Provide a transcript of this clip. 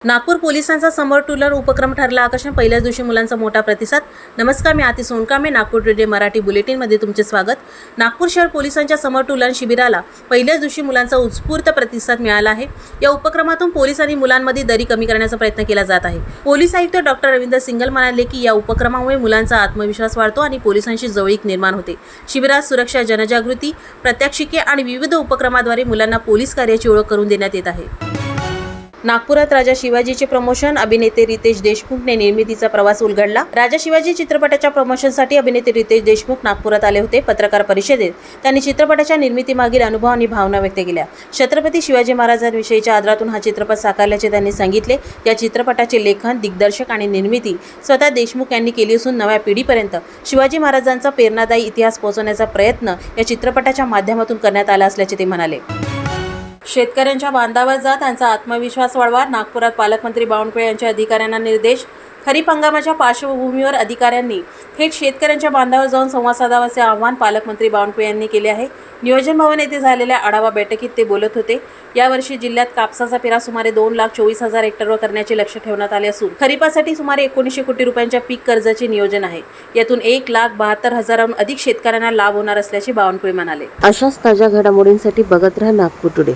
नागपूर पोलिसांचा समर टूलर उपक्रम ठरला आकर्षण. पहिल्याच दिवशी मुलांचा मोठा प्रतिसाद. नमस्कार, मी आती सोनकामे. नागपूर टुडे मराठी बुलेटिनमध्ये तुमचे स्वागत. नागपूर शहर पोलिसांच्या समर टूलर शिबिराला पहिल्याच दिवशी मुलांचा उत्स्फूर्त प्रतिसाद मिळाला आहे. या उपक्रमातून पोलीस आणि मुलांमध्ये दरी कमी करण्याचा प्रयत्न केला जात आहे. पोलीस आयुक्त डॉक्टर रविंद्र सिंगल म्हणाले की या उपक्रमामुळे मुलांचा आत्मविश्वास वाढतो आणि पोलिसांशी जवळीक निर्माण होते. शिबिरात सुरक्षा, जनजागृती, प्रात्यक्षिके आणि विविध उपक्रमाद्वारे मुलांना पोलीस कार्याची ओळख करून देण्यात येत आहे. नागपुरात राजा शिवाजीचे प्रमोशन. अभिनेते रितेश देशमुखने निर्मितीचा प्रवास उलगडला. राजा शिवाजी चित्रपटाच्या प्रमोशनसाठी अभिनेते रितेश देशमुख नागपुरात आले होते. पत्रकार परिषदेत त्यांनी चित्रपटाच्या निर्मितीमागील अनुभव आणि भावना व्यक्त केल्या. छत्रपती शिवाजी महाराजांविषयीच्या आदरातून हा चित्रपट साकारल्याचे त्यांनी सांगितले. या चित्रपटाचे लेखन, दिग्दर्शक आणि निर्मिती स्वतः देशमुख यांनी केली असून नव्या पिढीपर्यंत शिवाजी महाराजांचा प्रेरणादायी इतिहास पोहोचवण्याचा प्रयत्न या चित्रपटाच्या माध्यमातून करण्यात आला असल्याचे ते म्हणाले. शेतकऱ्यांच्या बांधावर जा, त्यांचा आत्मविश्वास वाढवा. नागपुरात पालकमंत्री बावनकुळे यांचे अधिकाऱ्यांना निर्देश. खरीप हंगामाच्या पार्श्वभूमीवर अधिकाऱ्यांनी थेट शेतकऱ्यांच्या बांधावर जाऊन संवाद साधावा असे आवाहन पालकमंत्री बावनकुळे यांनी केले आहे. नियोजन भवन येथे झालेल्या आढावा बैठकीत ते बोलत होते. यावर्षी जिल्ह्यात कापसाचा पेरा सुमारे 2,24,000 हेक्टरवर करण्याचे लक्ष्य ठेवण्यात आले असून खरीपासाठी सुमारे 1900 कोटी रुपयांच्या पीक कर्जाचे नियोजन आहे. यातून 1,72,000हून अधिक शेतकऱ्यांना लाभ होणार असल्याचे बावनकुळे म्हणाले. अशाच ताज्या घडामोडींसाठी बघत रहा नागपूर टुडे.